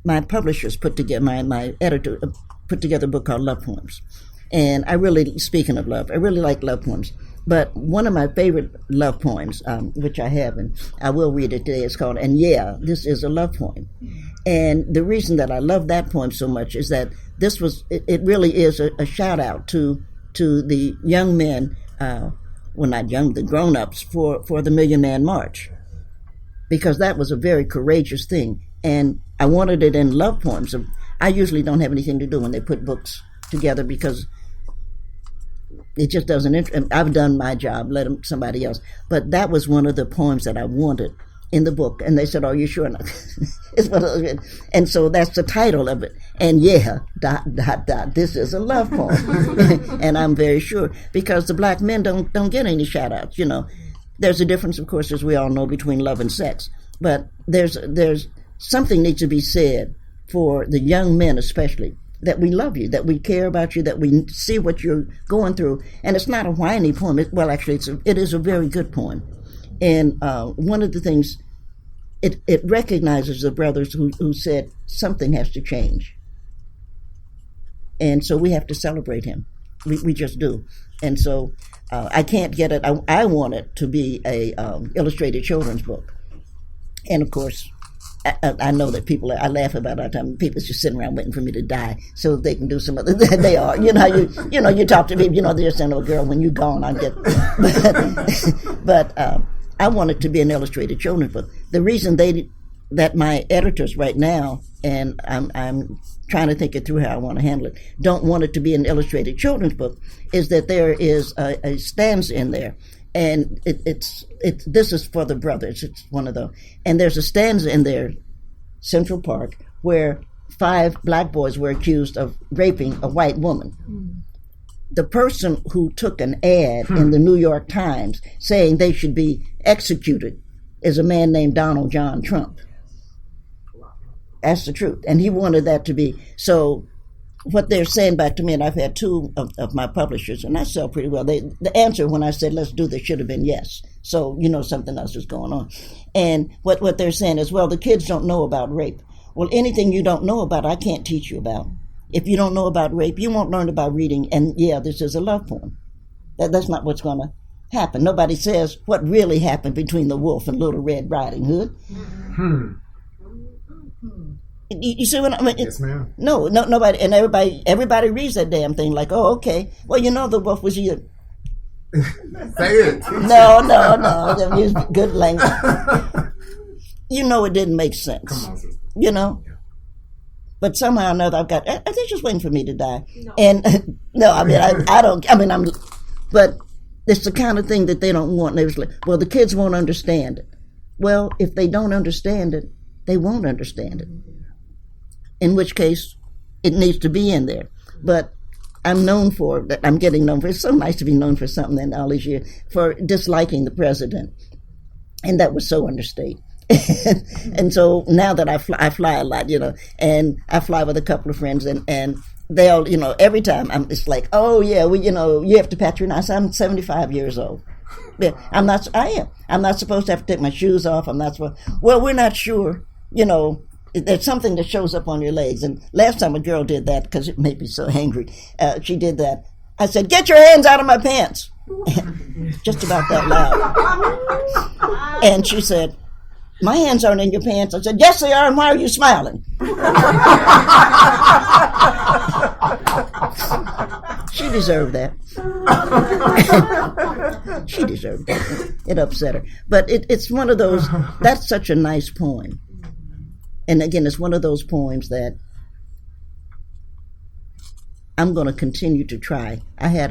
My publishers put together, my editor put together a book called Love Poems, and speaking of love, I really like love poems. But one of my favorite love poems, which I have, and I will read it today, is called "And Yeah, This Is a Love Poem." And the reason that I love that poem so much is that it really is a shout out to the young men, not young, the grown-ups for the Million Man March, because that was a very courageous thing. And I wanted it in love poems. I usually don't have anything to do when they put books together, because it just doesn't. I've done my job. Let somebody else. But that was one of the poems that I wanted in the book, and they said, "Are you sure?" It's one of those, and so that's the title of it. And yeah, ... This is a love poem, and I'm very sure, because the black men don't get any shout outs. There's a difference, of course, as we all know, between love and sex, but there's something needs to be said for the young men, especially, that we love you, that we care about you, that we see what you're going through. And it's not a whiny poem. It is a very good poem. And one of the things, it recognizes the brothers who said something has to change. And so we have to celebrate him. We just do. And so I can't get it. I want it to be a illustrated children's book. And of course, I know that I laugh about it all the time. People's just sitting around waiting for me to die so they can do some other. They are, you talk to people, they're saying, "Oh, girl, when you're gone, I'll get." But I want it to be an illustrated children's book. The reason that my editors right now, and I'm trying to think it through how I want to handle it, don't want it to be an illustrated children's book, is that there is a stanza in there. And this is for the brothers. It's one of those. And there's a stanza in there, Central Park, where 5 black boys were accused of raping a white woman. The person who took an ad in the New York Times saying they should be executed is a man named Donald John Trump. That's the truth. And he wanted that to be. So what they're saying back to me, and I've had 2 of my publishers, and I sell pretty well. The answer when I said, let's do this, should have been yes. So, something else is going on. And what they're saying is, well, the kids don't know about rape. Well, anything you don't know about, I can't teach you about. If you don't know about rape, you won't learn about reading, and yeah, this is a love poem. That's not what's going to happen. Nobody says what really happened between the wolf and Little Red Riding Hood. You see what I mean? Yes, ma'am. No, nobody, and everybody reads that damn thing like, oh, okay. Well, the wolf was either. Say it. No. They use good language. It didn't make sense. Come on, sister. Yeah. But somehow or another, they're just waiting for me to die. No. And no, I don't. But it's the kind of thing that they don't want. They was like, well, the kids won't understand it. Well, if they don't understand it, they won't understand it. In which case, it needs to be in there. But I'm getting known for, it's so nice to be known for something in all these years, for disliking the president. And that was so understated. And so now that I fly a lot, and I fly with a couple of friends, and they all, every time it's like, oh yeah, you have to patronize. I'm 75 years old. Yeah, I am. I'm not supposed to have to take my shoes off. Well, we're not sure, there's something that shows up on your legs. And last time a girl did that, because it made me so angry, she did that. I said, get your hands out of my pants. Just about that loud. And she said, my hands aren't in your pants. I said, yes, they are, and why are you smiling? She deserved that. She deserved that. It upset her. But it's one of those, that's such a nice poem. And again, it's one of those poems that I'm going to continue to try. I have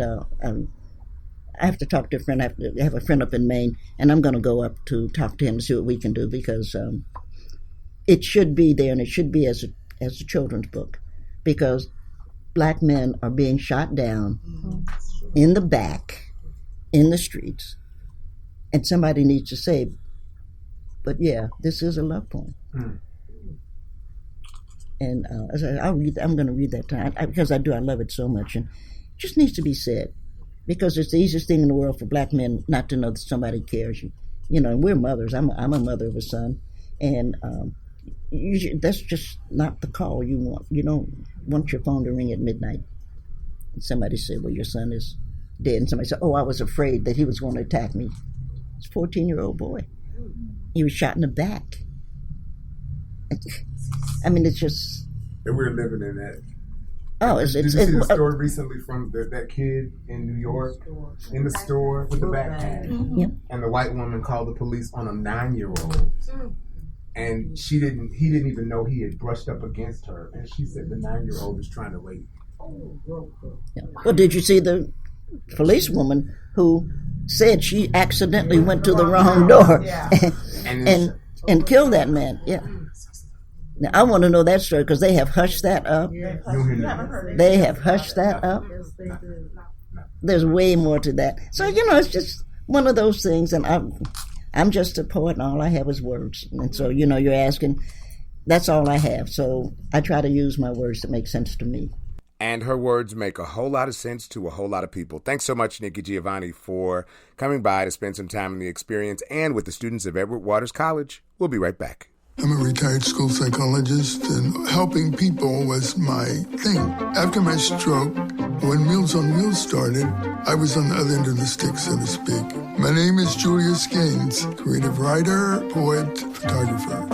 to talk to a friend. I have a friend up in Maine, and I'm going to go up to talk to him and see what we can do, because it should be there, and it should be as a children's book, because black men are being shot down in the back, in the streets, and somebody needs to say, but yeah, this is a love poem. And I'm going to read that time, because I love it so much, and it just needs to be said. Because it's the easiest thing in the world for black men not to know that somebody cares. And we're mothers. I'm a mother of a son, and that's just not the call you want. You don't want your phone to ring at midnight, and somebody say, "Well, your son is dead," and somebody said, "Oh, I was afraid that he was going to attack me." It's a 14-year-old boy. He was shot in the back. I mean, it's just. And we're living in that. Oh, did you see the story recently from that kid in New York in the store with the backpack? Yep. And the white woman called the police on a 9-year-old, and he didn't even know he had brushed up against her, and she said the 9-year-old is trying to rape. Yeah. Well, did you see the policewoman who said she accidentally went to the wrong door and killed that man? Yeah. Now, I want to know that story, because they have hushed that up. They have hushed that up. There's way more to that. So, it's just one of those things, and I'm just a poet, and all I have is words. And so, you're asking, that's all I have. So I try to use my words to make sense to me. And her words make a whole lot of sense to a whole lot of people. Thanks so much, Nikki Giovanni, for coming by to spend some time in the experience and with the students of Edward Waters College. We'll be right back. I'm a retired school psychologist, and helping people was my thing. After my stroke, when Meals on Wheels started, I was on the other end of the stick, so to speak. My name is Julius Gaines, creative writer, poet, photographer.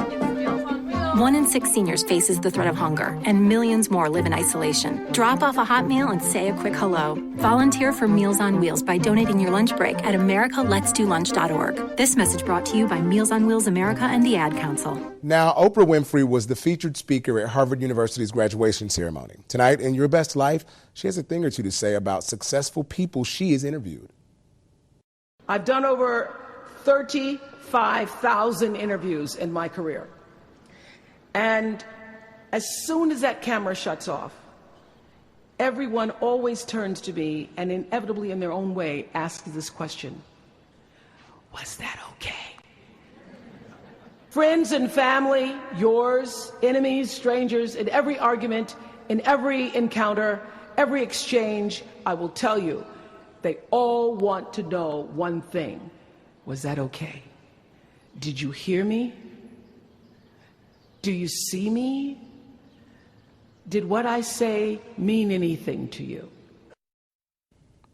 1 in 6 seniors faces the threat of hunger, and millions more live in isolation. Drop off a hot meal and say a quick hello. Volunteer for Meals on Wheels by donating your lunch break at americaletsdolunch.org. This message brought to you by Meals on Wheels America and the Ad Council. Now, Oprah Winfrey was the featured speaker at Harvard University's graduation ceremony. Tonight, in Your Best Life, she has a thing or two to say about successful people she has interviewed. I've done over 35,000 interviews in my career. And as soon as that camera shuts off, everyone always turns to me and inevitably in their own way asks this question: was that okay? Friends and family, yours, enemies, strangers, in every argument, in every encounter, every exchange, I will tell you, they all want to know one thing: was that okay? Did you hear me? Do you see me? Did what I say mean anything to you?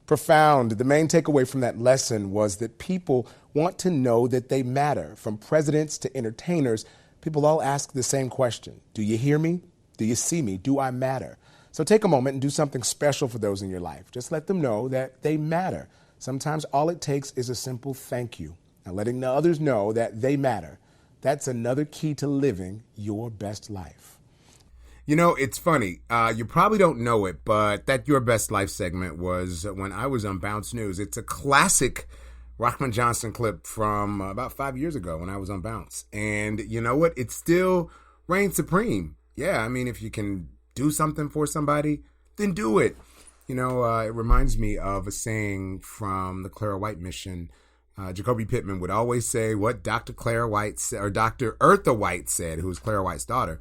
Profound. The main takeaway from that lesson was that people want to know that they matter. From presidents to entertainers, people all ask the same question: do you hear me? Do you see me? Do I matter? So take a moment and do something special for those in your life. Just let them know that they matter. Sometimes all it takes is a simple thank you, and letting the others know that they matter. That's another key to living your best life. It's funny. You probably don't know it, but that Your Best Life segment was when I was on Bounce News. It's a classic Rahman Johnson clip from about 5 years ago when I was on Bounce. And you know what? It still reigns supreme. Yeah, I mean, if you can do something for somebody, then do it. You know, it reminds me of a saying from the Clara White mission. Jacoby Pittman would always say what Dr. Clara White said, or Dr. Eartha White said, who was Clara White's daughter.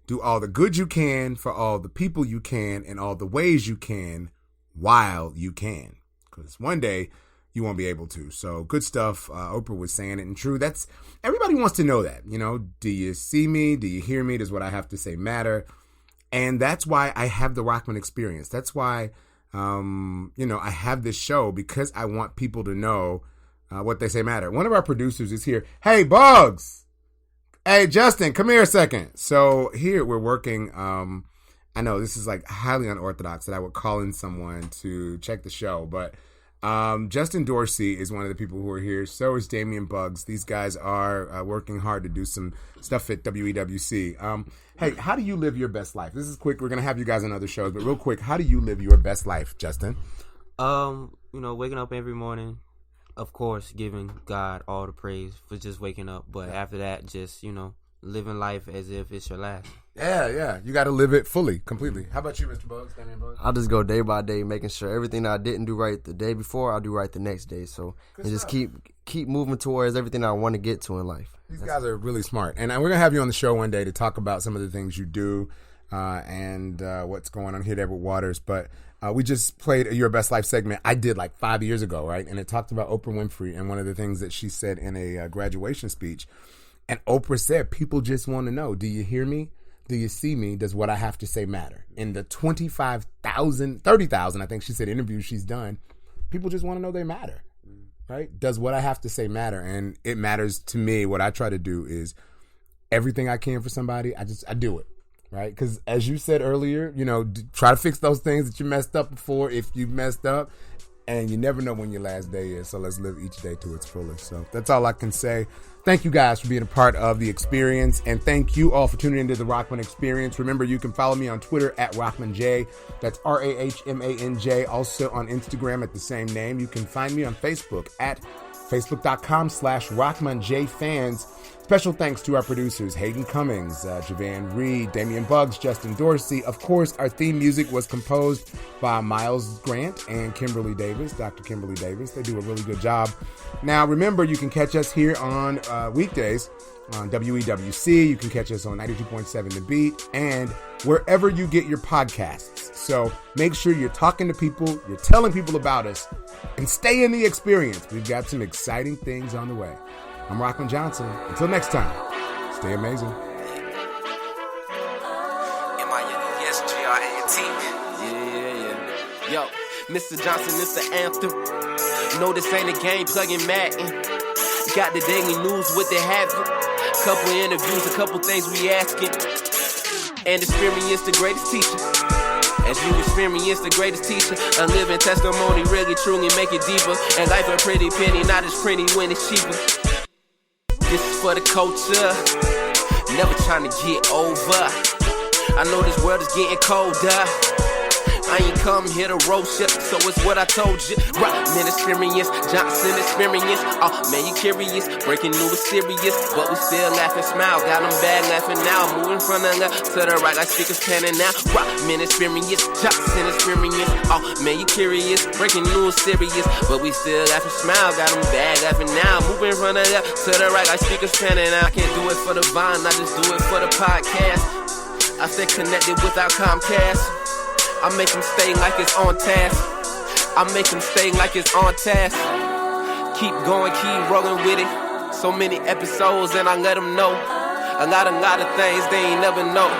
Do all the good you can for all the people you can in all the ways you can while you can. Because one day you won't be able to. So good stuff. Oprah was saying it, and true. That's everybody wants to know that. You know, do you see me? Do you hear me? Does what I have to say matter? And that's why I have the Rahman Experience. That's why, I have this show, because I want people to know what they say matter. One of our producers is here. Hey, Bugs. Hey, Justin, come here a second. So here we're working. I know this is like highly unorthodox that I would call in someone to check the show, but Justin Dorsey is one of the people who are here. So is Damian Bugs. These guys are working hard to do some stuff at WEWC. Hey, how do you live your best life? This is quick. We're going to have you guys on other shows, but real quick, how do you live your best life, Justin? Waking up every morning, of course, giving God all the praise for just waking up. But after that, just, living life as if it's your last. Yeah. You got to live it fully, completely. How about you, Mr. Bugs, Damian Bugs? I'll just go day by day, making sure everything that I didn't do right the day before, I'll do right the next day. So, and just keep moving towards everything I want to get to in life. These guys are really smart. And we're going to have you on the show one day to talk about some of the things you do and what's going on here at Edward Waters. But we just played a Your Best Life segment I did like 5 years ago, right? And it talked about Oprah Winfrey and one of the things that she said in a graduation speech. And Oprah said, people just want to know, do you hear me? Do you see me? Does what I have to say matter? In the 30,000, I think she said, interviews she's done, people just want to know they matter, right? Does what I have to say matter? And it matters to me. What I try to do is everything I can for somebody, I do it, right? Because as you said earlier, try to fix those things that you messed up before if you messed up. And you never know when your last day is, so let's live each day to its fullest. So that's all I can say. Thank you guys for being a part of the experience, and thank you all for tuning into the Rahman Experience. Remember, you can follow me on Twitter at RahmanJ. That's RahmanJ. Also on Instagram at the same name. You can find me on Facebook at facebook.com/RahmanJFans. Special thanks to our producers, Hayden Cummings, Javan Reed, Damian Bugs, Justin Dorsey. Of course, our theme music was composed by Miles Grant and Kimberly Davis, Dr. Kimberly Davis. They do a really good job. Now, remember, you can catch us here on weekdays on WEWC. You can catch us on 92.7 The Beat and wherever you get your podcasts. So make sure you're talking to people, you're telling people about us, and stay in the experience. We've got some exciting things on the way. I'm Rahman Johnson. Until next time, stay amazing. M-I-N-E-S-G-R-A-N-T. Yeah. Yo, Mr. Johnson, it's the anthem. No, this ain't a game, plugging Madden. Got the daily news, what they happen. Couple interviews, a couple things we asking. And experience the greatest teacher. As you experience the greatest teacher, a living testimony, really truly make it deeper. And life a pretty penny, not as pretty when it's cheaper. This is for the culture, never trying to get over. I know this world is getting colder. I ain't come here to roast ya, so it's what I told you. Rahman Experience, Johnson Experience. Oh man, you curious? Breaking news is serious, but we still laugh and smile. Got them bad laughing now, moving from the left to the right like speakers panning now. Rahman Experience, Johnson Experience. Oh man, you curious? Breaking news serious, but we still laugh and smile. Got them bad laughing now, moving from the left to the right like speakers panning out. I can't do it for the vine, I just do it for the podcast. I stay connected without Comcast. I make them stay like it's on task. I make them stay like it's on task. Keep going, keep rolling with it. So many episodes and I let them know. A lot of things they ain't never know.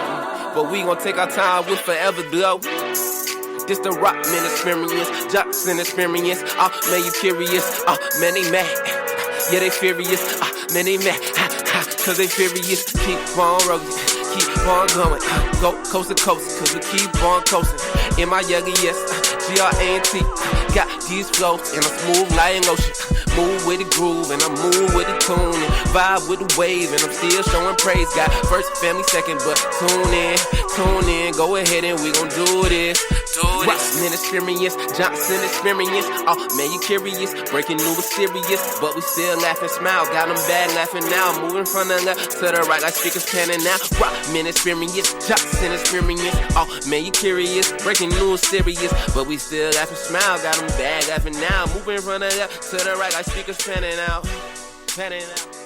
But we gon' take our time with forever glow. This the Rahman Experience, Johnson Experience. Oh man, you curious? Oh man, they mad. Yeah, they furious. Oh man, they mad. Cause they furious. Keep on rolling. Keep on going, go coast to coast, cause we keep on coasting. In my young yes, G-R-A-N-T. Got these flows and I'm smooth like an ocean. Move with the groove and I move with the tune. And vibe with the wave and I'm still showing praise. Got first, family second, but tune in. Go ahead and we gon' do this. Rahman experience, Johnson experience. Oh man, you curious? Breaking new is serious, but we still laugh and smile. Got them bad laughing now. Moving from the left to the right like speakers panning out. Rahman experience, Johnson experience. Oh man, you curious? Breaking new is serious, but we still laugh and smile. Got them bad laughing now. Moving from the left to the right like speakers panning out. Panning out.